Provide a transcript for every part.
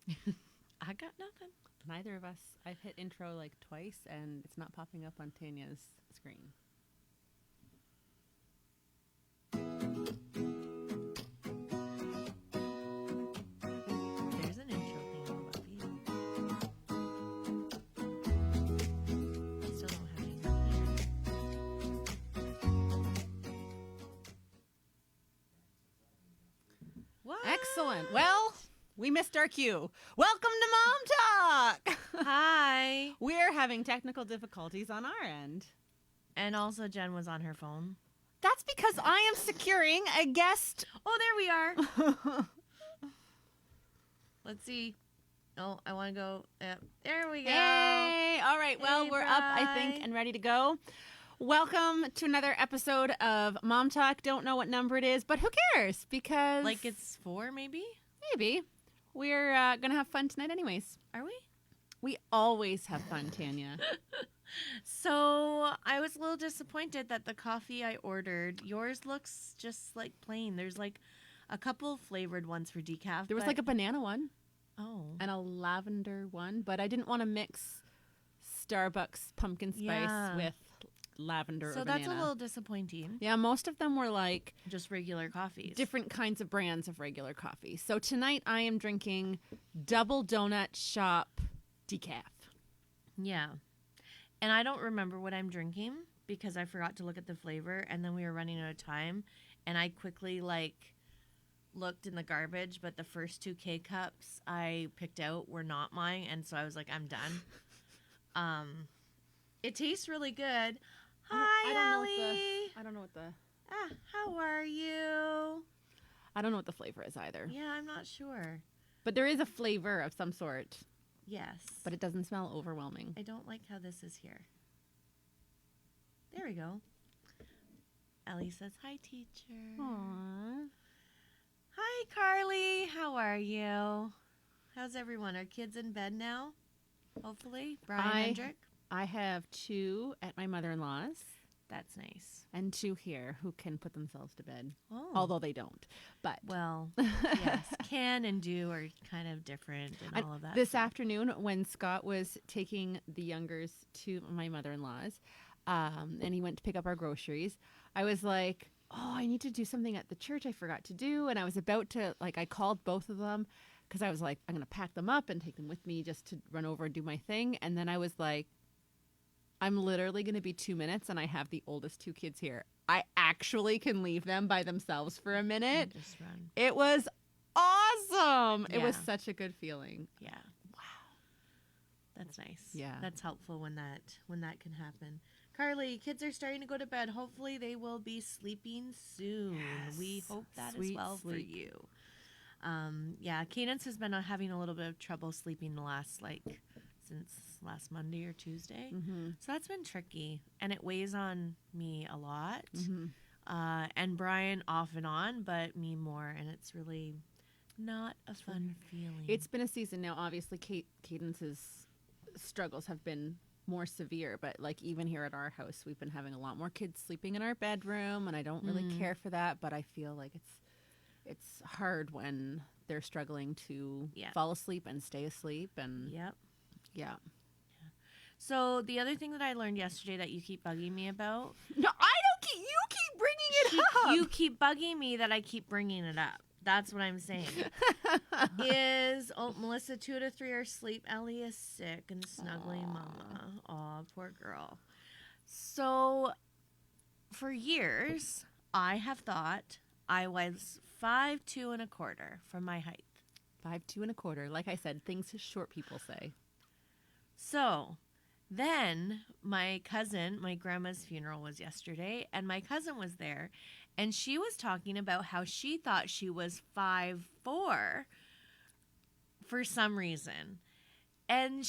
I got nothing. Neither of us. I've hit intro like twice, and it's not popping up on Tanya's screen. There's an intro thing on Buffy. I still don't have anything here. What? Excellent. Well, we missed our cue. Welcome to Mom Talk. Hi. We're having technical difficulties on our end. And also Jen was on her phone. That's because I am securing a guest. Oh, there we are. Let's see. Oh, I want to go. There we go. Hey. All right. Well, Hey, we're up, I Bri. think, and ready to go. Welcome to another episode of Mom Talk. Don't know what number it is, but who cares? Because Like it's 4, maybe? maybe we're going to have fun tonight anyways. Are we? We always have fun, Tanya. So I was a little disappointed that the coffee I ordered, yours looks just like plain. There's like a couple flavored ones for decaf. There was but- like a banana one oh. and a lavender one, but I didn't want to mix Starbucks pumpkin spice Yeah. with lavender So or that's banana. a little disappointing. Yeah, most of them were like Just regular coffees. different kinds of brands of regular coffee. So tonight I am drinking Double Donut Shop decaf. Yeah. And I don't remember what I'm drinking because I forgot to look at the flavor and then we were running out of time and I quickly looked in the garbage, but the first 2 K-cups I picked out were not mine, and so I was like, I'm done. It tastes really good. Hi, Ellie. I don't know what the How are you? I don't know what the flavor is either. Yeah, I'm not sure. But there is a flavor of some sort, Yes. but it doesn't smell overwhelming. I don't like how this is here. There we go. Ellie says, hi, teacher. Aww. Hi, Carly. How are you? How's everyone? Are kids in bed now? Hopefully. Brian Hendrick? I have 2 at my mother-in-law's That's nice. and 2 here who can put themselves to bed, Oh. although they don't. But Well, yes. Can and do are kind of different and all of that. this stuff. afternoon, when Scott was taking the youngers to my mother-in-law's, and he went to pick up our groceries, I was like, oh, I need to do something at the church I forgot to do. And I was about to, I called both of them because I was like, I'm going to pack them up and take them with me just to run over and do my thing. And then I was like, I'm literally going to be 2 minutes and I have the oldest 2 kids here. I actually can leave them by themselves for a minute. And just run. It was awesome. It was Yeah. such a good feeling. Yeah. Wow. That's nice. Yeah. That's helpful when that can happen. Carly, kids are starting to go to bed. Hopefully they will be sleeping soon. Yes. We hope that as Sweet well for sleep. you. Yeah, Cadence has been having a little bit of trouble sleeping the last since last Monday or Tuesday. Mm-hmm. So that's been tricky and it weighs on me a lot. Mm-hmm. And Brian off and on, but me more, and it's really not a fun feeling. It's been a season now. Obviously, Cadence's struggles have been more severe, but even here at our house, we've been having a lot more kids sleeping in our bedroom, and I don't really care for that. But I feel like it's hard when they're struggling to Yeah. fall asleep and stay asleep, and Yep. yeah. So the other thing that I learned yesterday that you keep bugging me about, No, I don't keep. You keep bringing it up. you keep bugging me that I keep bringing it up. That's what I'm saying. Is Melissa 2 to 3 are asleep? Ellie is sick and snuggling mama. Aw, poor girl. So for years, I have thought I was 5'2" and a quarter from my height. 5'2" and a quarter. Like I said, things short people say. So then my grandma's funeral was yesterday, and my cousin was there, and she was talking about how she thought she was 5'4" for some reason. And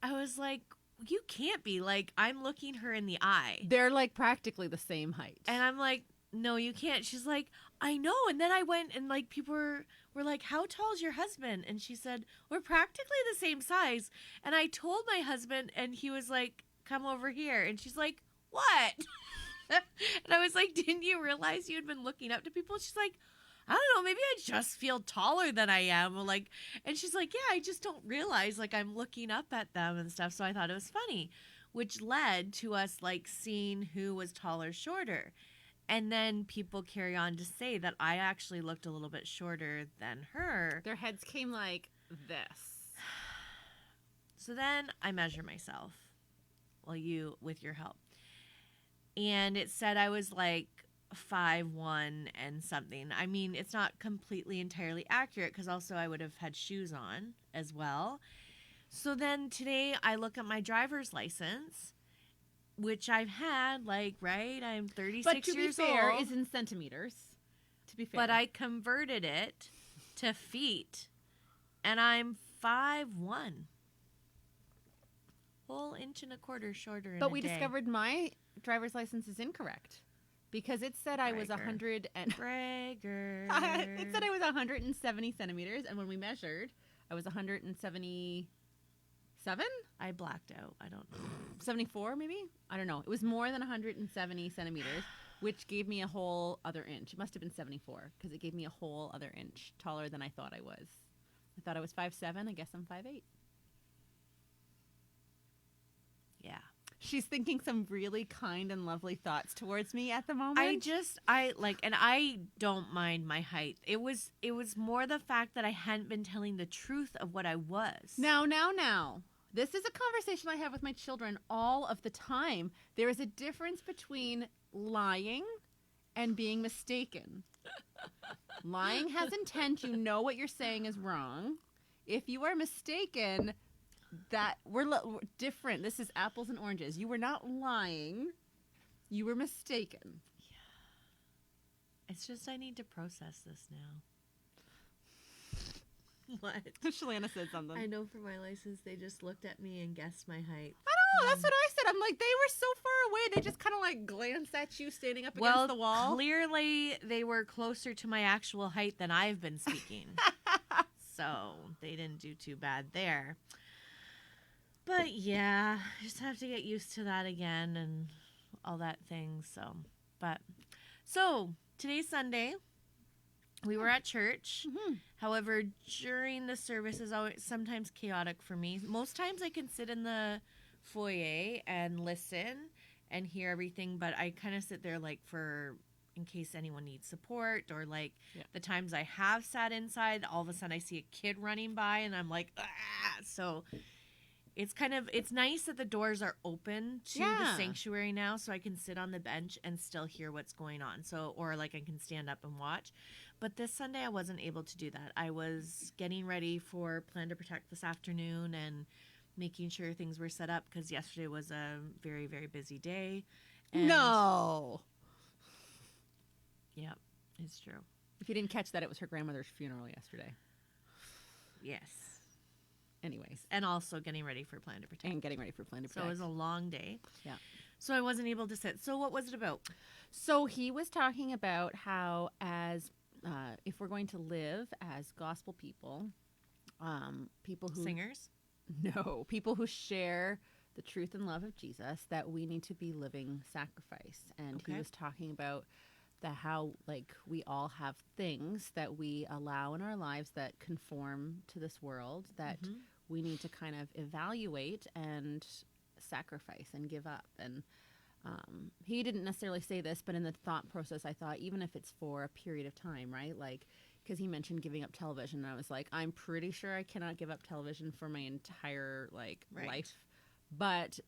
I was like, you can't be. I'm looking her in the eye. They're practically the same height. And I'm like, no, you can't. She's like, I know. And then I went and people were like, how tall is your husband? And she said, we're practically the same size. And I told my husband, and he was like, come over here. And she's like, what? And I was like, didn't you realize you had been looking up to people? She's like, I don't know, maybe I just feel taller than I am. Or like, and she's like, yeah, I just don't realize like I'm looking up at them and stuff. So I thought it was funny, which led to us like seeing who was taller, shorter. And then people carry on to say that I actually looked a little bit shorter than her. Their heads came like this. So then I measure myself. Well, with your help. And it said I was like 5'1" and something. I mean, it's not completely entirely accurate because also I would have had shoes on as well. So then today I look at my driver's license, which I've had, like, right? I'm 36 But to be years fair, old. is in centimeters. To be fair. But I converted it to feet, and I'm 5'1". Whole inch and a quarter shorter in But a we day. discovered my driver's license is incorrect because it said I was Bragger. 100 and Bragger. it said I was 170 centimeters, and when we measured, I was 177, I blacked out. I don't know. 74 maybe. I don't know. It was more than 170 centimeters, which gave me a whole other inch. It must have been 74 because it gave me a whole other inch taller than I thought I was. I thought I was 5'7". I guess I'm 5'8". Yeah. She's thinking some really kind and lovely thoughts towards me at the moment. And I don't mind my height. It was more the fact that I hadn't been telling the truth of what I was. Now. This is a conversation I have with my children all of the time. There is a difference between lying and being mistaken. Lying has intent. You know what you're saying is wrong. If you are mistaken, that we're different. This is apples and oranges. You were not lying. You were mistaken. It's just I need to process this now. What? Shalana said something. I know for my license they just looked at me and guessed my height. I don't know. That's what I said. I'm like, they were so far away. They just kind of like glanced at you standing up against the wall. Clearly they were closer to my actual height than I've been speaking. So they didn't do too bad there. But yeah, I just have to get used to that again and all that thing. So today's Sunday. We were at church. Mm-hmm. However, during the service is always sometimes chaotic for me. Most times I can sit in the foyer and listen and hear everything, but I kind of sit there like in case anyone needs support, or like the times I have sat inside, all of a sudden I see a kid running by and I'm like, ah! So it's nice that the doors are open to the sanctuary now, so I can sit on the bench and still hear what's going on. So, or like I can stand up and watch. But this Sunday I wasn't able to do that. I was getting ready for Plan to Protect this afternoon and making sure things were set up because yesterday was a very, very busy day. And no. Yeah, it's true. If you didn't catch that, it was her grandmother's funeral yesterday. Yes. Anyways. And also getting ready for Plan to Protect. And getting ready for Plan to Protect. So it was a long day. Yeah. So I wasn't able to sit. So what was it about? So he was talking about how if we're going to live as gospel people, people who... Singers? No. People who share the truth and love of Jesus, that we need to be living sacrifice. And he was talking about how like we all have things that we allow in our lives that conform to this world that we need to kind of evaluate and sacrifice and give up. And he didn't necessarily say this, but in the thought process, I thought, even if it's for a period of time, right? Like, because he mentioned giving up television, and I was like, I'm pretty sure I cannot give up television for my entire life, but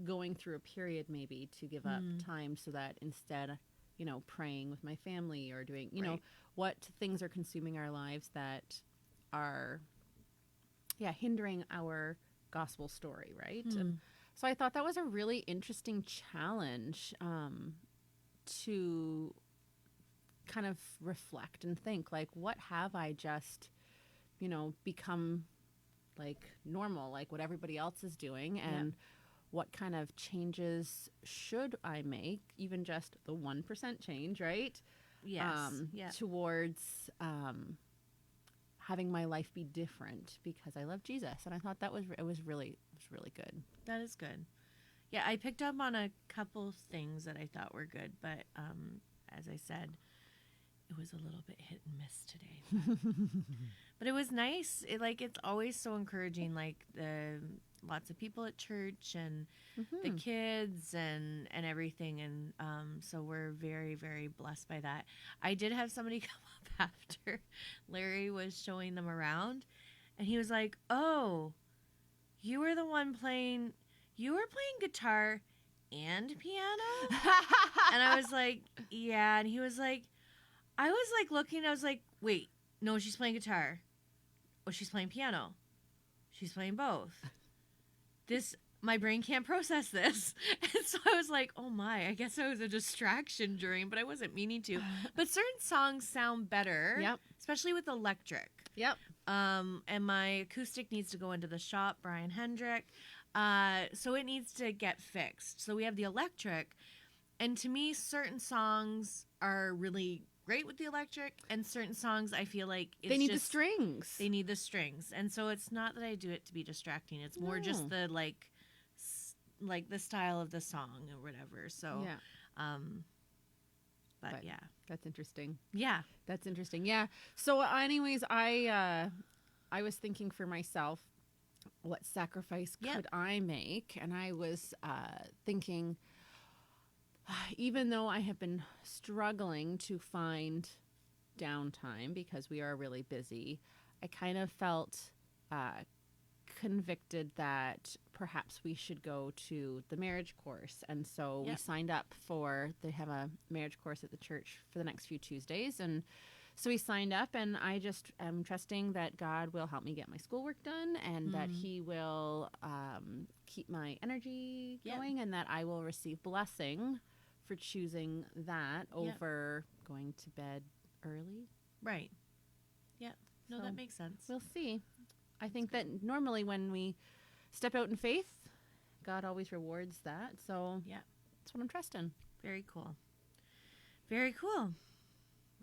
going through a period maybe to give up time so that instead, praying with my family or doing, know, what things are consuming our lives that are, hindering our gospel story, right? So I thought that was a really interesting challenge to kind of reflect and think, like, what have I just, become like normal, like what everybody else is doing, and what kind of changes should I make, even just the 1% change, right? Yes. Towards having my life be different because I love Jesus. And I thought it was really good. That is good. Yeah, I picked up on a couple things that I thought were good, but as I said, it was a little bit hit and miss today. But it was nice. It's always so encouraging, like the lots of people at church and the kids and everything. And so we're very, very blessed by that. I did have somebody come up after Larry was showing them around, and he was like, "Oh, you were the one playing guitar and piano?" And I was like, "Yeah." And he was like, I was like looking, I was like, "Wait, no, she's playing guitar. Oh, she's playing piano. She's playing both. My brain can't process this." And so I was like, "Oh my, I guess I was a distraction during, but I wasn't meaning to." But certain songs sound better, Yep. especially with electric. Yep. And my acoustic needs to go into the shop, Brian Hendrick. So it needs to get fixed. So we have the electric, and to me, certain songs are really great with the electric, and certain songs I feel like They need the strings. They need the strings, and so it's not that I do it to be distracting. It's more just the like the style of the song or whatever. So, yeah. But yeah, That's interesting. yeah, That's interesting. Yeah. So, anyways, I was thinking for myself, what sacrifice could I make? And I was thinking, even though I have been struggling to find downtime because we are really busy, I kind of felt convicted that perhaps we should go to the marriage course. And so we signed up they have a marriage course at the church for the next few Tuesdays. And so we signed up, and I just am trusting that God will help me get my schoolwork done, and that He will keep my energy going, and that I will receive blessing for choosing that over going to bed early. right, yeah. No, So that makes sense. We'll see. I think that normally when we step out in faith, God always rewards that. So that's what I'm trusting. Very cool. Very cool.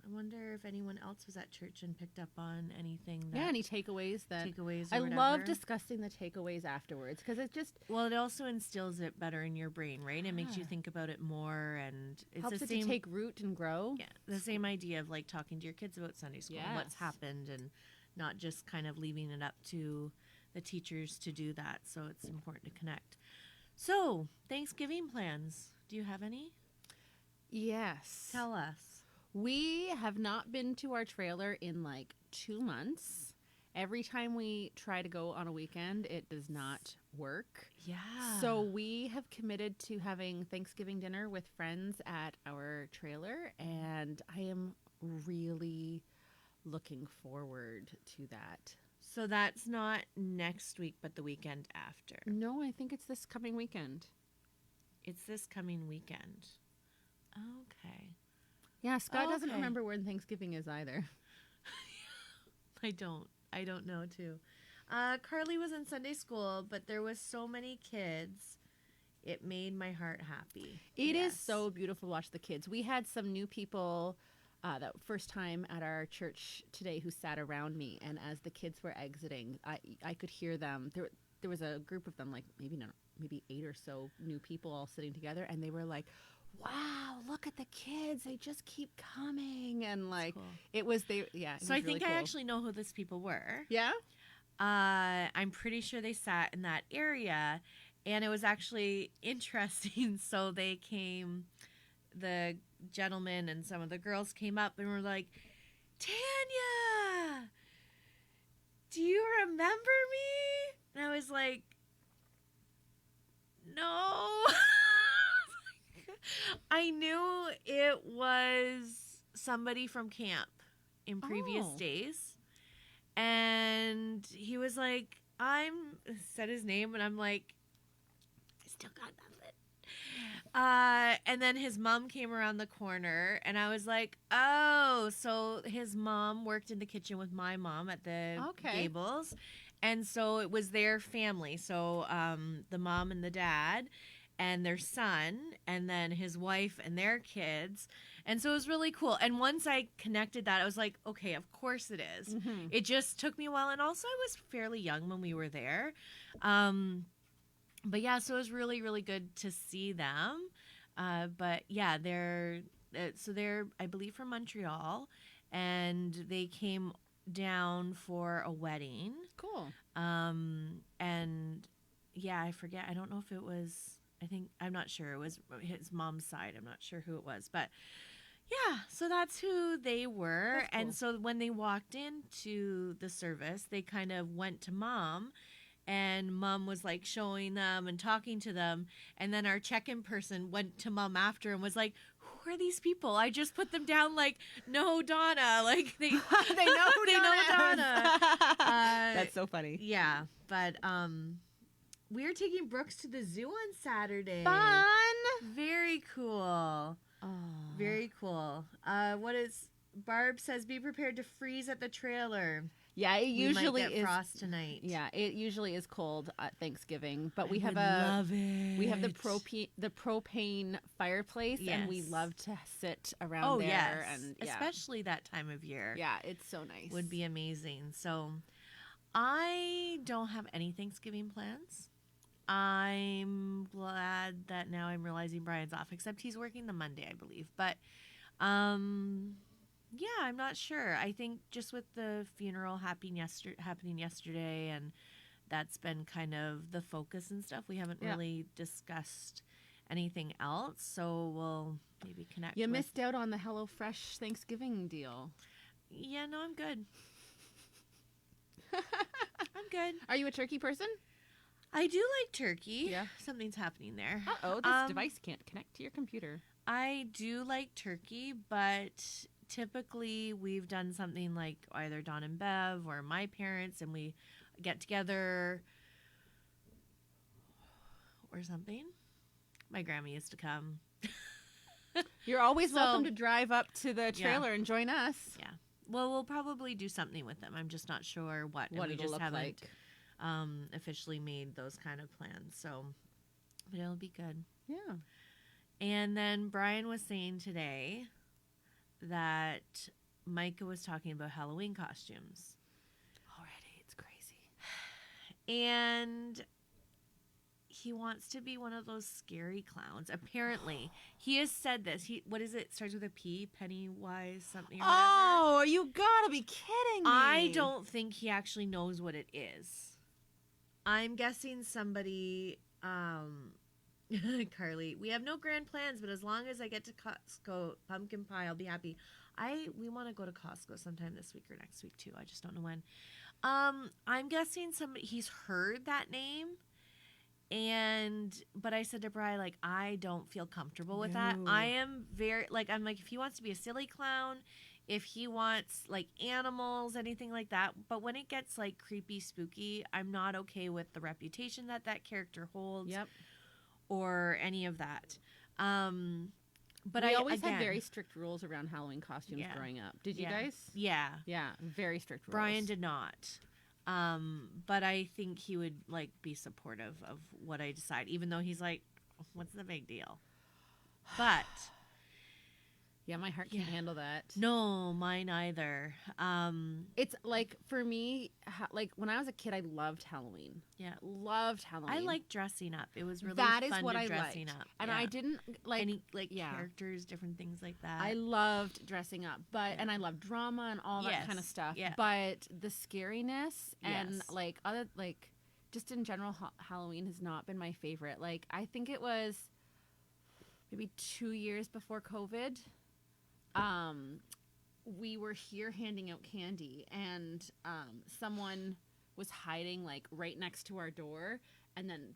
I wonder if anyone else was at church and picked up on anything. Any takeaways Takeaways. I love discussing the takeaways afterwards, because it just it also instills it better in your brain, right? It makes you think about it more, and it's helps the it same to take root and grow. Yeah, the same idea of like talking to your kids about Sunday school and what's happened, and not just kind of leaving it up to the teachers to do that. So it's important to connect. So, Thanksgiving plans. Do you have any? Yes. Tell us. We have not been to our trailer in like 2 months. Every time we try to go on a weekend, it does not work. Yeah. So we have committed to having Thanksgiving dinner with friends at our trailer, and I am really looking forward to that. So that's not next week, but the weekend after. No, I think it's this coming weekend. It's this coming weekend. Okay. Yeah, Scott doesn't remember when Thanksgiving is either. I don't know too. Carly was in Sunday school, but there was so many kids. It made my heart happy. It is so beautiful to watch the kids. We had some new people that first time at our church today who sat around me, and as the kids were exiting, I could hear them. There was a group of them, like maybe 8 or so new people all sitting together, and they were like, "Wow, look at the kids. They just keep coming." And like cool. it was So I think I actually know who these people were. Yeah? I'm pretty sure they sat in that area, and it was actually interesting. So they came, the gentleman and some of the girls came up and were like, "Tanya, do you remember me?" And I was like, "No." I knew it was somebody from camp in previous days. And he was like, said his name, and I'm like, I still got nothing. And then his mom came around the corner, and I was like, oh, so his mom worked in the kitchen with my mom at the Gables. And so it was their family. So the mom and the dad and their son, and then his wife and their kids. And so it was really cool. And once I connected that, I was like, okay, of course it is. Mm-hmm. It just took me a while. And also I was fairly young when we were there. But yeah, so it was really, really good to see them. But yeah, they're So they're, I believe, from Montreal, and they came down for a wedding. Cool. And yeah, I forget. I don't know if it was. I think I'm not sure. It was his mom's side. I'm not sure who it was, but yeah. So that's who they were. That's cool. And so when they walked into the service, they kind of went to mom, and mom was like showing them and talking to them. And then our check-in person went to mom after and was like, "Who are these people? I just put them down." Like, "No, Donna." Like they they know who they know Donna. That's so funny. Yeah, but we're taking Brooks to the zoo on Saturday. Fun. Very cool. Oh. Very cool. What is Barb says? Be prepared to freeze at the trailer. Yeah, it usually we might get is frost tonight. Yeah, it usually is cold at Thanksgiving, but we I have would love it. we have the propane fireplace, and we Yes. love to sit around there. Yes, And yeah, especially that time of year. yeah, it's so nice. Would be amazing. So, I don't have any Thanksgiving plans. I'm glad that now I'm realizing Brian's off, except he's working the Monday, I believe. But, yeah, I'm not sure. I think just with the funeral happening yesterday, and that's been kind of the focus and stuff, we haven't Yeah. really discussed anything else. So we'll maybe connect. You with... missed out on the HelloFresh Thanksgiving deal. Yeah, no, I'm good. I'm good. Are you a turkey person? I do like turkey. Yeah. Something's happening there. Oh, this device can't connect to your computer. I do like turkey, but typically we've done something like either Don and Bev or my parents, and we get together or something. My grandma used to come. You're always So- welcome to drive up to the trailer and join us. Yeah. Well, we'll probably do something with them. I'm just not sure what. What and we it'll just look haven't like. officially made those kind of plans. So, but it'll be good. Yeah. And then Brian was saying today that Micah was talking about Halloween costumes. Already, it's crazy. And he wants to be one of those scary clowns. Apparently, he has said this. What is it? Starts with a P, Pennywise something or whatever. Oh, you gotta be kidding me. I don't think he actually knows what it is. I'm guessing somebody, Carly, we have no grand plans, but as long as I get to Costco pumpkin pie, I'll be happy. We want to go to Costco sometime this week or next week too. I just don't know when. I'm guessing he's heard that name. But I said to Bri, like, I don't feel comfortable with that. No. I am I'm like, if he wants to be a silly clown, if he wants like animals, anything like that. But when it gets like creepy, spooky, I'm not okay with the reputation that character holds. Yep. Or any of that. But we I always again, had very strict rules around Halloween costumes Yeah. growing up. Did you Yeah. guys? Yeah. Yeah, very strict rules. Brian did not. But I think he would like be supportive of what I decide, even though he's like, what's the big deal? But Yeah, my heart can't Yeah. handle that. no, mine either. It's like for me, like when I was a kid, I loved Halloween. Yeah. Loved Halloween. I like dressing up. It was really that is fun what to I dressing liked. up. And Yeah. I didn't like any like yeah. characters, different things like that. I loved dressing up, but Yeah. and I loved drama and all that kind of Yes, stuff. yeah. But the scariness and Yes. like other like just in general, Halloween has not been my favorite. Like I think it was maybe 2 years before COVID. We were here handing out candy, and someone was hiding like right next to our door, and then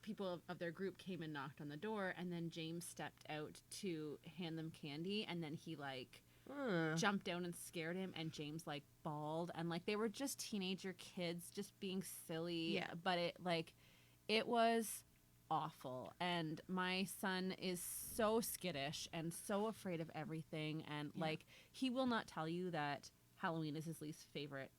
people of their group came and knocked on the door, and then James stepped out to hand them candy, and then he like Ugh. jumped down and scared him, and James like bawled, and like they were just teenager kids just being silly. Yeah. But it was awful, and my son is so skittish and so afraid of everything, and Yeah. like he will not tell you that Halloween is his least favorite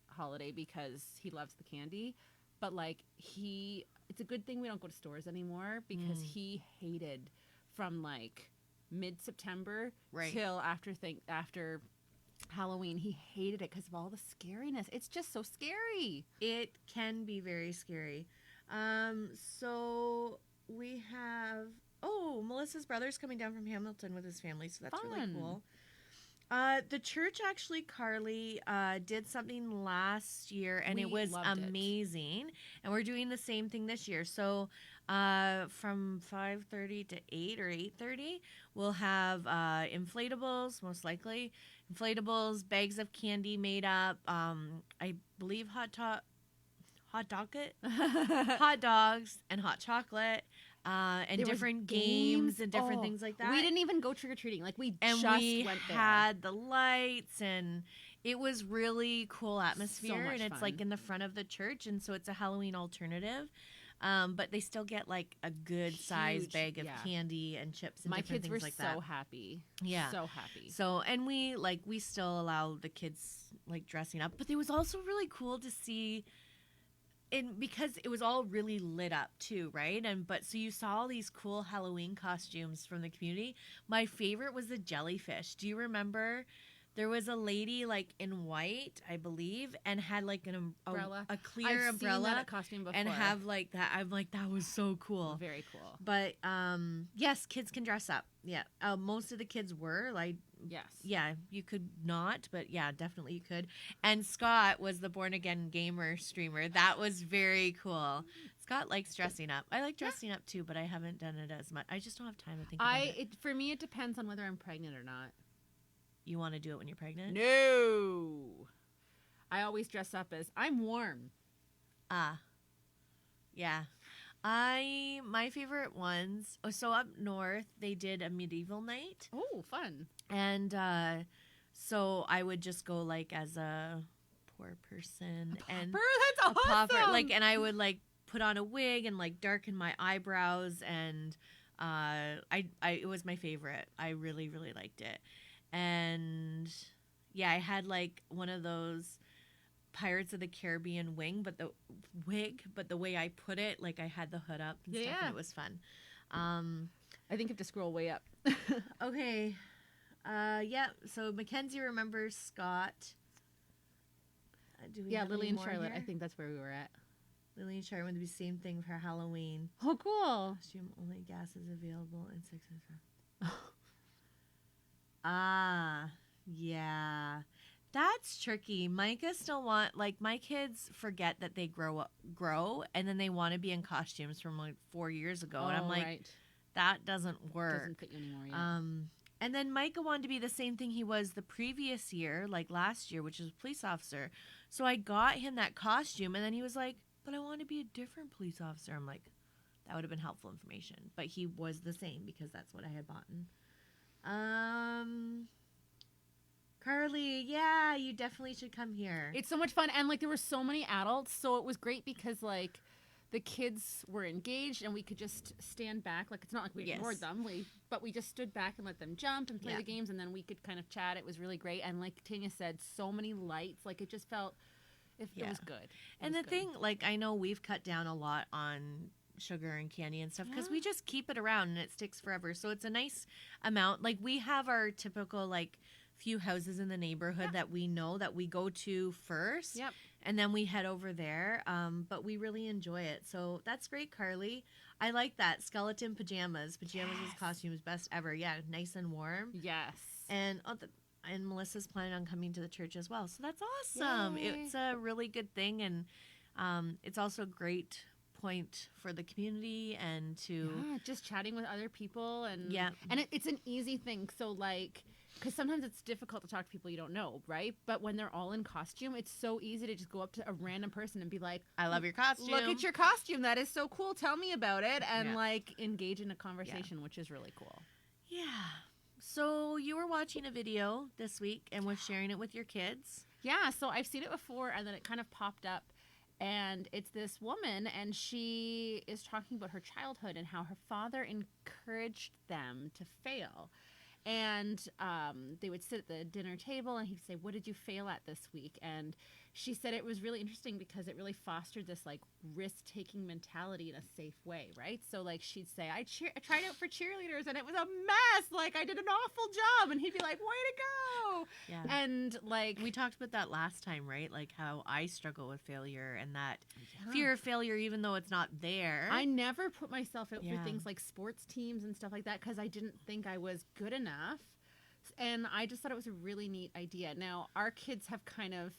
holiday because he loves the candy, but like it's a good thing we don't go to stores anymore because he hated from like mid-September Right. till after Halloween. He hated it because of all the scariness. It's just so scary. It can be very scary. So we have Oh, Melissa's brother's coming down from Hamilton with his family, so that's really Fun. cool. The church actually, Carly, did something last year, and We it was loved it. amazing. And we're doing the same thing this year. So, from 5:30 to 8 or 8:30, we'll have inflatables, most likely inflatables, bags of candy made up. I believe hot dogs, and hot chocolate. And There was different games and different Oh, things like that. We didn't even go trick or treating. Like we And just we went there. had the lights, and it was really cool atmosphere. much And it's fun. like in the front of the church, and so it's a Halloween alternative. But they still get like a good size Huge, bag of yeah. candy and chips and My different kids were things like so that. happy. Yeah. So happy. So, and we still allow the kids like dressing up, but it was also really cool to see. And because it was all really lit up too, right? But so you saw all these cool Halloween costumes from the community. My favorite was the jellyfish. Do you remember? There was a lady like in white, I believe, and had like Umbrella. a clear I've umbrella seen that at costume before. and have like that. I'm like, that was so cool. Very cool. But yes, kids can dress up. Yeah, most of the kids were like, Yes. yeah, you could not, but yeah, definitely you could. And Scott was the Born Again Gamer streamer. That was very cool. Scott likes dressing up. I like dressing up too, but I haven't done it as much. I just don't have time to think about it. For me, it depends on whether I'm pregnant or not. You want to do it when you're pregnant? No. I always dress up as I'm warm. Yeah. My favorite ones. So up north, they did a medieval night. Oh, fun. And so I would just go like as a poor person and That's a awesome. pauper, like, and I would like put on a wig and like darken my eyebrows, and it was my favorite. I really, really liked it. And yeah, I had like one of those Pirates of the Caribbean wig, but the way I put it, like I had the hood up and stuff, and it was fun. I think you have to scroll way up. Okay. Yeah, so Mackenzie remembers Scott. Do we have Lily any and more Charlotte. here? I think that's where we were at. Lily and Charlotte would be the same thing for Halloween. Oh, cool. Costume only gas is available in 6 and 7. Yeah. That's tricky. Micah still my kids forget that they grow, and then they want to be in costumes from like 4 years ago. And I'm like, right. that doesn't work. Doesn't fit you anymore yet. And then Micah wanted to be the same thing he was the previous year, like last year, which was a police officer. So I got him that costume, and then he was like, but I want to be a different police officer. I'm like, that would have been helpful information. But he was the same because that's what I had bought. Carly, yeah, you definitely should come here. It's so much fun. And like there were so many adults, so it was great because like the kids were engaged and we could just stand back. Like it's not like we ignored them, but we just stood back and let them jump and play the games, and then we could kind of chat. It was really great. And like Tanya said, so many lights. Like it just felt it was good. And the thing, like, I know we've cut down a lot on sugar and candy and stuff because we just keep it around and it sticks forever. So it's a nice amount. Like we have our typical like few houses in the neighborhood that we know that we go to first. Yep. And then we head over there. But we really enjoy it. So that's great, Carly. I like that. Skeleton pajamas. Pajamas as costumes, best ever. Yeah, nice and warm. Yes. And and Melissa's planning on coming to the church as well. So that's awesome. Yay. It's a really good thing. And it's also a great point for the community and to... Yeah, just chatting with other people. And and it's an easy thing. So like... Because sometimes it's difficult to talk to people you don't know, right? But when they're all in costume, it's so easy to just go up to a random person and be like, I love your costume. Look at your costume. That is so cool. Tell me about it. And like engage in a conversation, which is really cool. Yeah. So you were watching a video this week and was sharing it with your kids. Yeah. So I've seen it before and then it kind of popped up. And it's this woman and she is talking about her childhood and how her father encouraged them to fail. And they would sit at the dinner table and he'd say, what did you fail at this week? And she said it was really interesting because it really fostered this like risk-taking mentality in a safe way, right? So like she'd say, I tried out for cheerleaders and it was a mess. Like I did an awful job. And he'd be like, way to go. Yeah. And like We talked about that last time, right? Like how I struggle with failure and that Yeah. fear of failure, even though it's not there. I never put myself out Yeah. for things like sports teams and stuff like that because I didn't think I was good enough. And I just thought it was a really neat idea. Now, our kids have kind of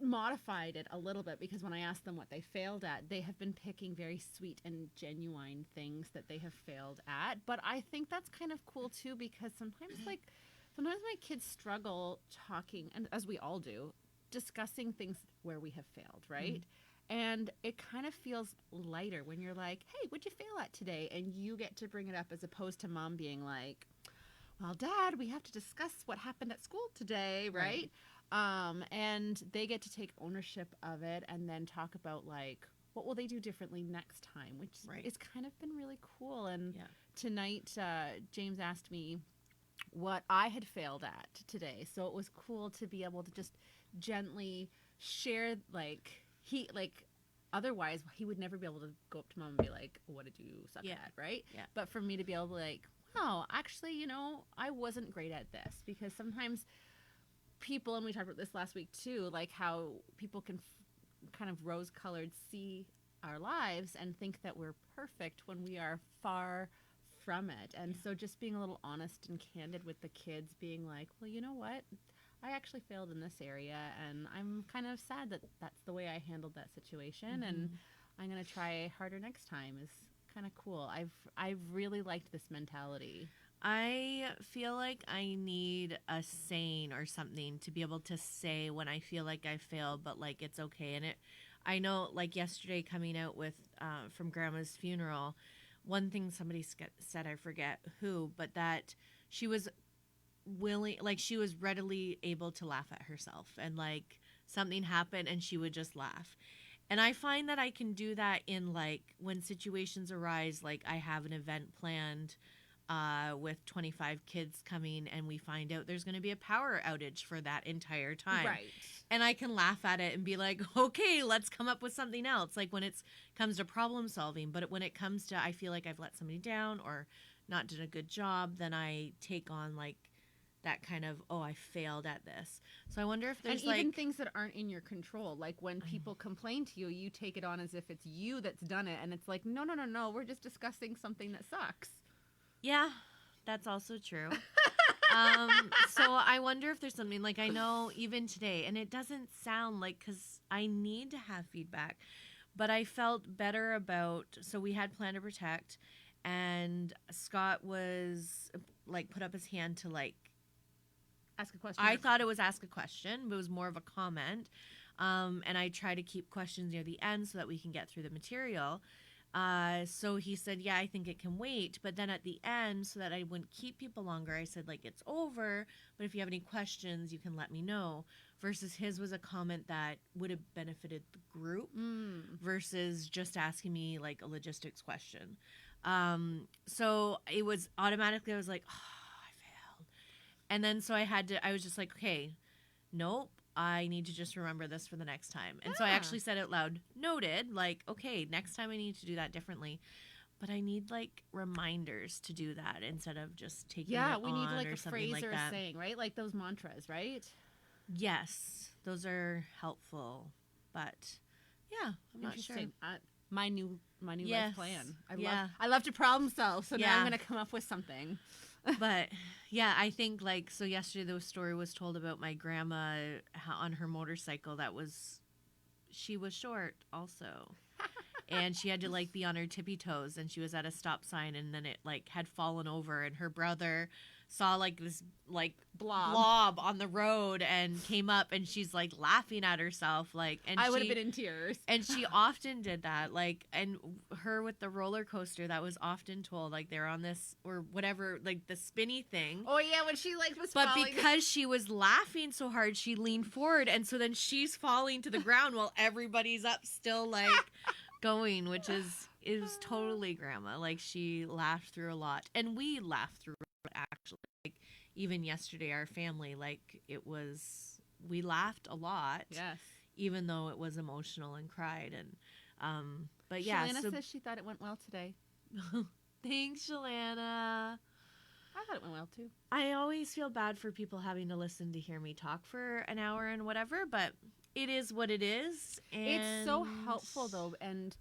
modified it a little bit because when I asked them what they failed at, they have been picking very sweet and genuine things that they have failed at. But I think that's kind of cool too because sometimes my kids struggle talking, and as we all do, discussing things where we have failed, right? And it kind of feels lighter when you're like, hey, what'd you fail at today? And you get to bring it up as opposed to mom being like, well, Dad, we have to discuss what happened at school today, right? And they get to take ownership of it and then talk about like, what will they do differently next time, which is kind of been really cool. And tonight, James asked me what I had failed at today. So it was cool to be able to just gently share otherwise he would never be able to go up to mom and be like, what did you suck at, right? But for me to be able to like, wow, actually, you know, I wasn't great at this, because sometimes people, and we talked about this last week too, like how people can kind of rose-colored see our lives and think that we're perfect when we are far from it. And so just being a little honest and candid with the kids, being like, well, you know what? I actually failed in this area, and I'm kind of sad that that's the way I handled that situation, and I'm going to try harder next time is kind of cool. I've really liked this mentality. I feel like I need a saying or something to be able to say when I feel like I failed, but like it's okay. And I know like yesterday coming out with from Grandma's funeral, one thing somebody said, I forget who, but that she was willing, like she was readily able to laugh at herself, and like something happened and she would just laugh. And I find that I can do that in like when situations arise, like I have an event planned with 25 kids coming and we find out there's going to be a power outage for that entire time. Right. And I can laugh at it and be like, okay, let's come up with something else. Like when it comes to problem solving, but when it comes to, I feel like I've let somebody down or not did a good job, then I take on like that kind of, oh, I failed at this. So I wonder if there's and even like things that aren't in your control, like when people complain to you, you take it on as if it's you that's done it, and it's like, no, we're just discussing something that sucks. Yeah, that's also true. So I wonder if there's something like, I know even today, and it doesn't sound like, because I need to have feedback, but I felt better about, so we had Plan to Protect, and Scott was like put up his hand to like ask a question. I thought it was ask a question, but it was more of a comment. And I try to keep questions near the end so that we can get through the material. So he said, yeah, I think it can wait. But then at the end, so that I wouldn't keep people longer, I said, like, it's over, but if you have any questions, you can let me know. Versus his was a comment that would have benefited the group versus just asking me, like, a logistics question. So it was automatically, I was like, oh, I failed. And then so I was just like, okay, nope. I need to just remember this for the next time. And so I actually said it loud, noted, like, okay, next time I need to do that differently. But I need, like, reminders to do that instead of just taking it on, we need, like, a phrase like or that. a saying, right? Like those mantras, right? Yes, those are helpful. But, yeah, I'm not sure. My new life plan. I love to problem solve, so now I'm going to come up with something. But yeah, I think like, so yesterday the story was told about my grandma on her motorcycle she was short also. And she had to like be on her tippy toes, and she was at a stop sign, and then it like had fallen over, and her brother saw like this like blob on the road and came up, and she's like laughing at herself, like, and I would have been in tears. And she often did that, like, and her with the roller coaster, that was often told, like they're on this or whatever, like the spinny thing. Oh yeah, when she like was but because she was laughing so hard, she leaned forward, and so then she's falling to the ground while everybody's up still like going, which is totally grandma. Like she laughed through a lot, and we laughed through it, actually. Like even yesterday, our family, like it was we laughed a lot, Yes. even though it was emotional and cried. And but yeah, Shalana so says she thought it went well today. thanks, Shalana. I thought it went well too. I always feel bad for people having to listen to hear me talk for an hour and whatever, but it is what it is. And It's so helpful though, and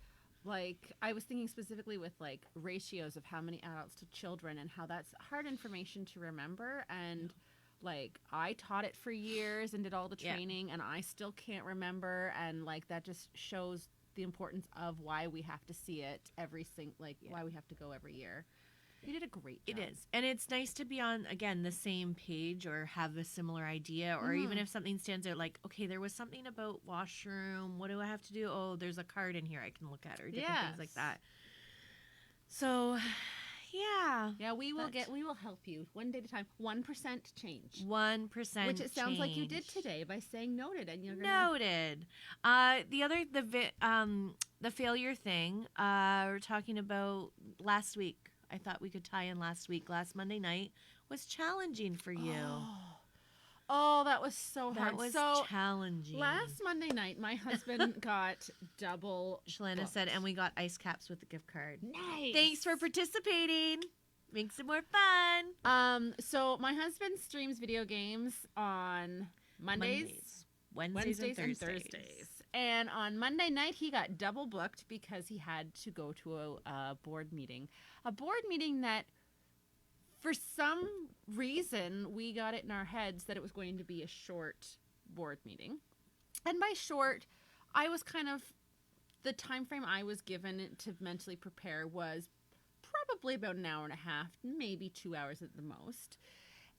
like I was thinking specifically with like ratios of how many adults to children and how that's hard information to remember. And like I taught it for years and did all the Yeah. training, and I still can't remember. And like that just shows the importance of why we have to see it why we have to go every year. You did a great job. It is. And it's nice to be on, again, the same page or have a similar idea. Or even if something stands out, like, okay, there was something about washroom. What do I have to do? Oh, there's a card in here I can look at, or different things like Yes. that. So, yeah. Yeah, we will But- help you one day at a time. 1% change. 1% Which it sounds like you did change. today by saying noted, and you're gonna Noted. The failure thing. We're talking about last week. I thought we could tie in last week. Last Monday night was challenging for you. Oh, that was so hard. That was so challenging. last Monday night, my husband got double. Shalana said, and we got ice caps with the gift card. Nice. Thanks for participating. Makes it more fun. So my husband streams video games on Mondays, Wednesdays and and Thursdays. Thursdays. And on Monday night, he got double booked because he had to go to a board meeting. A board meeting that, for some reason, we got it in our heads that it was going to be a short board meeting. And by short, I was kind of, the time frame I was given to mentally prepare was probably about an hour and a half, maybe 2 hours at the most.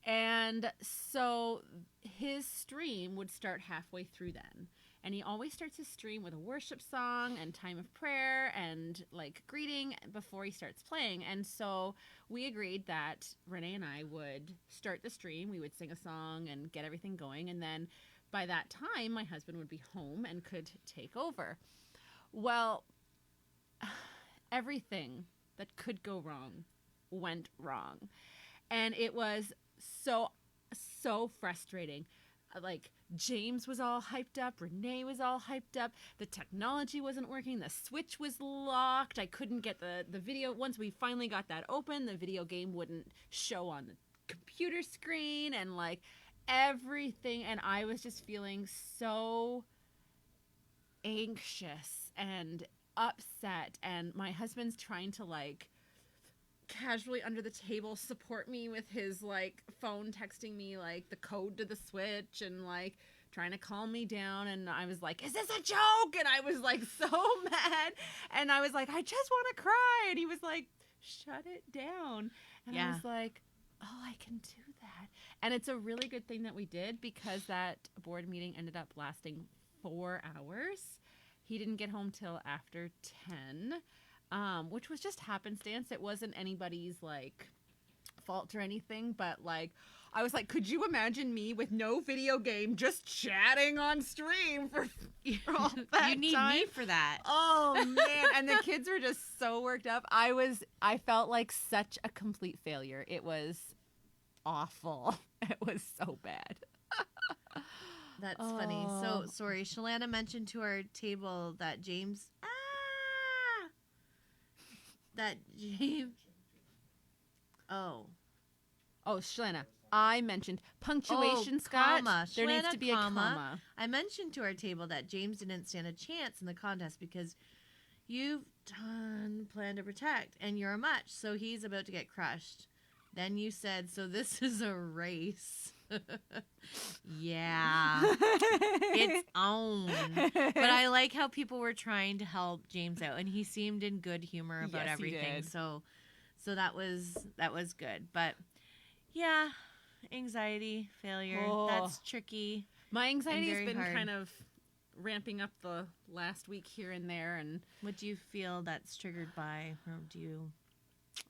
And so his stream would start halfway through then. And he always starts his stream with a worship song and time of prayer and like greeting before he starts playing. And so we agreed that Renee and I would start the stream. We would sing a song and get everything going. And then by that time, my husband would be home and could take over. Well, everything that could go wrong went wrong. And it was so frustrating. Like, James was all hyped up, Renee was all hyped up, the technology wasn't working, the switch was locked, I couldn't get the video. Once we finally got that open, the video game wouldn't show on the computer screen, and like everything, and I was just feeling so anxious and upset, and my husband's trying to like casually under the table support me with his like phone, texting me like the code to the switch and like trying to calm me down. And I was like, is this a joke? And I was like so mad, and I was like, I just want to cry. And he was like, shut it down. And I was like, oh, I can do that. And it's a really good thing that we did, because that board meeting ended up lasting 4 hours. He didn't get home till after 10. Which was just happenstance. It wasn't anybody's like fault or anything, but like I was like, could you imagine me with no video game just chatting on stream for all that You need time? me for that. Oh man, and the kids were just so worked up. I felt like such a complete failure. It was awful. It was so bad. That's funny. So, sorry, Shalana mentioned to our table that James... Oh, Shalana, I mentioned punctuation, Scott. comma. There needs Shalana, to be a comma. I mentioned to our table that James didn't stand a chance in the contest because you've done Plan to Protect and you're a much, so he's about to get crushed. Then you said, so this is a race. Yeah. It's on. But I like how people were trying to help James out, and he seemed in good humor about Yes, he everything. did. So that was good. But yeah, anxiety, failure. Oh. That's tricky. My anxiety's very been hard. kind of ramping up the last week here and there, and What do you feel that's triggered by? Or do you?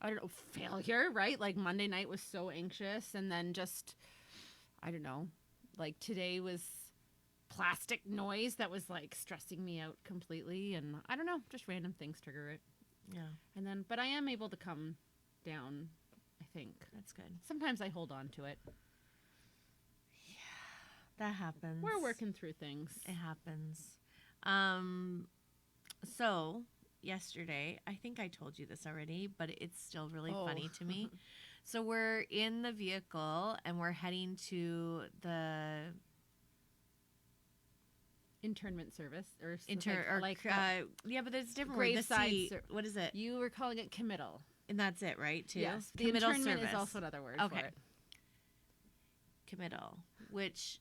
I don't know, failure, right? Like Monday night was so anxious, and then just, I don't know, like today was plastic noise that was like stressing me out completely, and I don't know, just random things trigger it. Yeah, And then, but I am able to come down, I think. that's good. Sometimes I hold on to it. That happens. We're working through things. It happens. So yesterday, I think I told you this already, but it's still really funny to me. So we're in the vehicle and we're heading to the Internment service or yeah, but it's different. Word. The Graveside seat. What is it? You were calling it committal. And that's it, right? Too. Yes, the Committal internment service. is also another word for it. Committal, which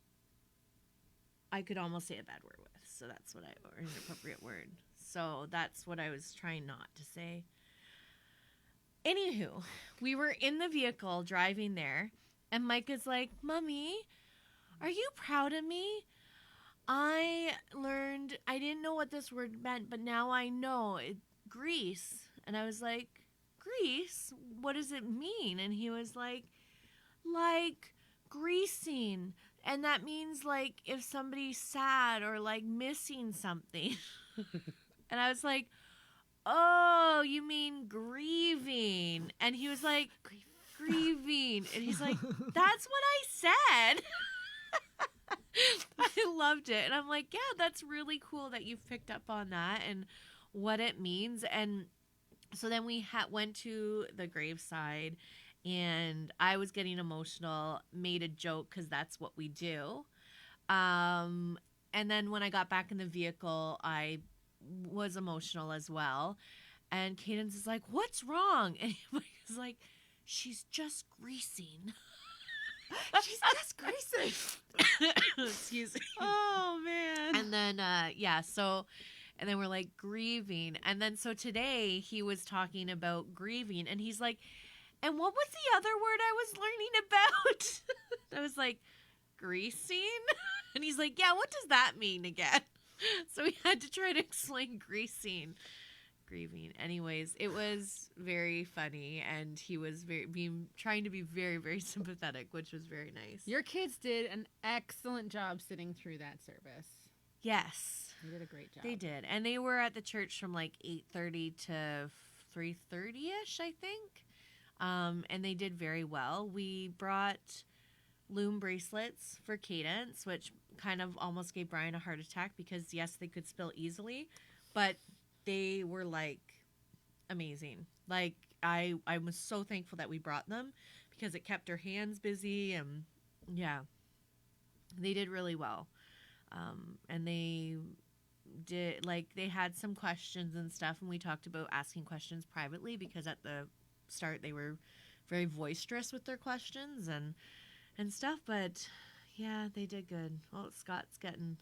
I could almost say a bad word with, so that's what or an appropriate word. So that's what I was trying not to say. Anywho, we were in the vehicle driving there, and Micah's like, "Mommy, are you proud of me? I learned, I didn't know what this word meant, but now I know it, grease." And I was like, "Grease? What does it mean?" And he was like greasing. And that means like if somebody's sad or like missing something. And I was like, "Oh, you mean grieving?" And he was like, "Grieving." And he's like, "That's what I said." I loved it. And I'm like, yeah, that's really cool that you've picked up on that and what it means. And so then we went to the graveside, and I was getting emotional, made a joke because that's what we do. And then when I got back in the vehicle, I was emotional as well. And Cadence is like, "What's wrong?" And he was like, "She's just greasing." She's just greasing. Excuse me. Oh, man. And then, and then we're like grieving. And then so today he was talking about grieving, and he's like, "And what was the other word I was learning about?" I was like, "Greasing?" And he's like, "Yeah, what does that mean again?" So we had to try to explain greasing. Grieving. Anyways, it was very funny, and he was trying to be very, very sympathetic, which was very nice. Your kids did an excellent job sitting through that service. Yes. They did a great job. They did. And they were at the church from like 8:30 to 3:30ish, I think. And they did very well. We brought loom bracelets for Cadence, which kind of almost gave Brian a heart attack because yes, they could spill easily, but they were like amazing. Like I was so thankful that we brought them because it kept her hands busy, and yeah, they did really well. And they did, like, they had some questions and stuff, and we talked about asking questions privately because at the start they were very boisterous with their questions and stuff, but yeah, they did good. Well, Scott's getting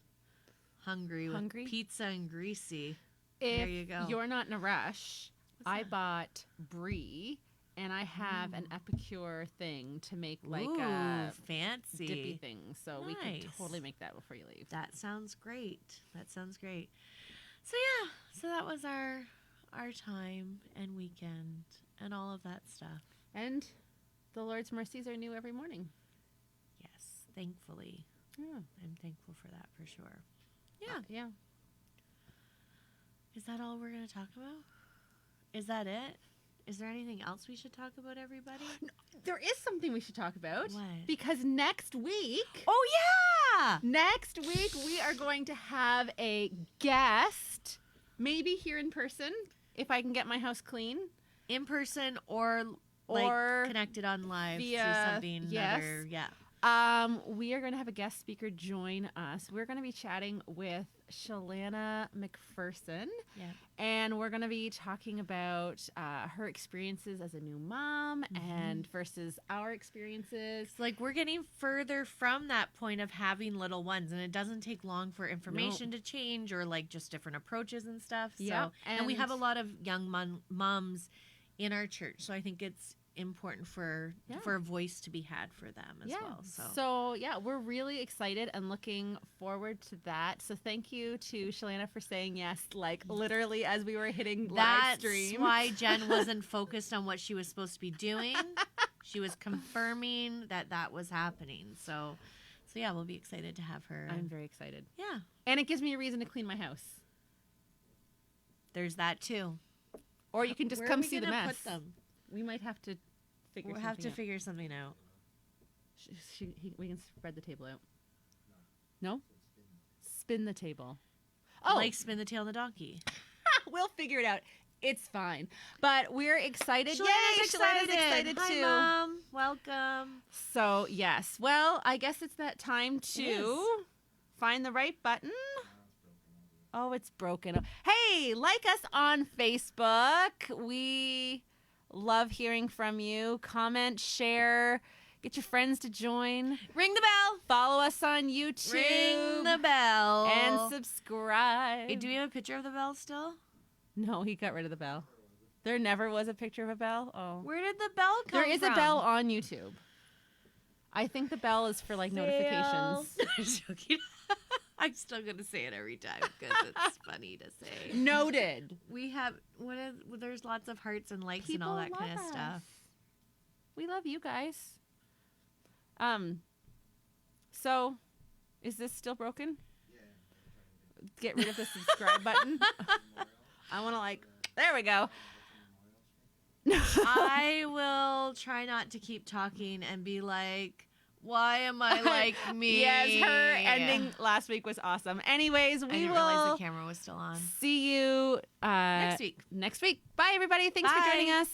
hungry with pizza and greasy. There you go. If you're not in a rush, I bought brie, and I have an epicure thing to make like a fancy dippy thing. So nice. We can totally make that before you leave. That sounds great. So yeah, so that was our time and weekend and all of that stuff. And the Lord's mercies are new every morning. Yes, thankfully. Yeah. I'm thankful for that for sure. Yeah. Yeah. Is that all we're going to talk about? Is that it? Is there anything else we should talk about, everybody? There is something we should talk about. What? Because next week... Oh, yeah! Next week, we are going to have a guest, maybe here in person, if I can get my house clean. In person or connected on live via, through something. Yes. Yeah. We are going to have a guest speaker join us. We're going to be chatting with Shalana McPherson. Yeah. And we're going to be talking about her experiences as a new mom and versus our experiences. Like, we're getting further from that point of having little ones, and it doesn't take long for information to change or like just different approaches and stuff. So, yeah. And we have a lot of young moms in our church. So I think it's important for a voice to be had for them as well. So yeah, we're really excited and looking forward to that. So thank you to Shalana for saying yes, like literally as we were hitting live stream. That's why Jen wasn't focused on what she was supposed to be doing. She was confirming that was happening. So yeah, we'll be excited to have her. I'm very excited. Yeah. And it gives me a reason to clean my house. There's that too. Or you can just come see the mess. Put them? We might have to figure something out. Figure something out. We can spread the table out. No? Spin the table. Like spin the tail of the donkey. We'll figure it out. It's fine. But we're excited. Shalena's Shalena's excited Hi, too. Mom. Welcome. So, yes. Well, I guess it's that time to find the right button. Oh, it's broken. Hey, like us on Facebook. We love hearing from you. Comment, share, get your friends to join. Ring the bell. Follow us on YouTube. Ring the bell. And subscribe. Hey, do we have a picture of the bell still? No, he got rid of the bell. There never was a picture of a bell. Oh. Where did the bell come There is from? a bell on YouTube. I think the bell is for like notifications. I'm joking. I'm still going to say it every time because it's funny to say. Noted. We have, there's lots of hearts and likes and all that People kind of love stuff. us. We love you guys. So, is this still broken? Get rid of the subscribe button. I want to there we go. I will try not to keep talking and be like, why am I like me? Yes, her ending last week was awesome. Anyways, I we didn't will realize the camera was still on. see you Next week. Next week. Bye, everybody. Thanks for joining Bye. us.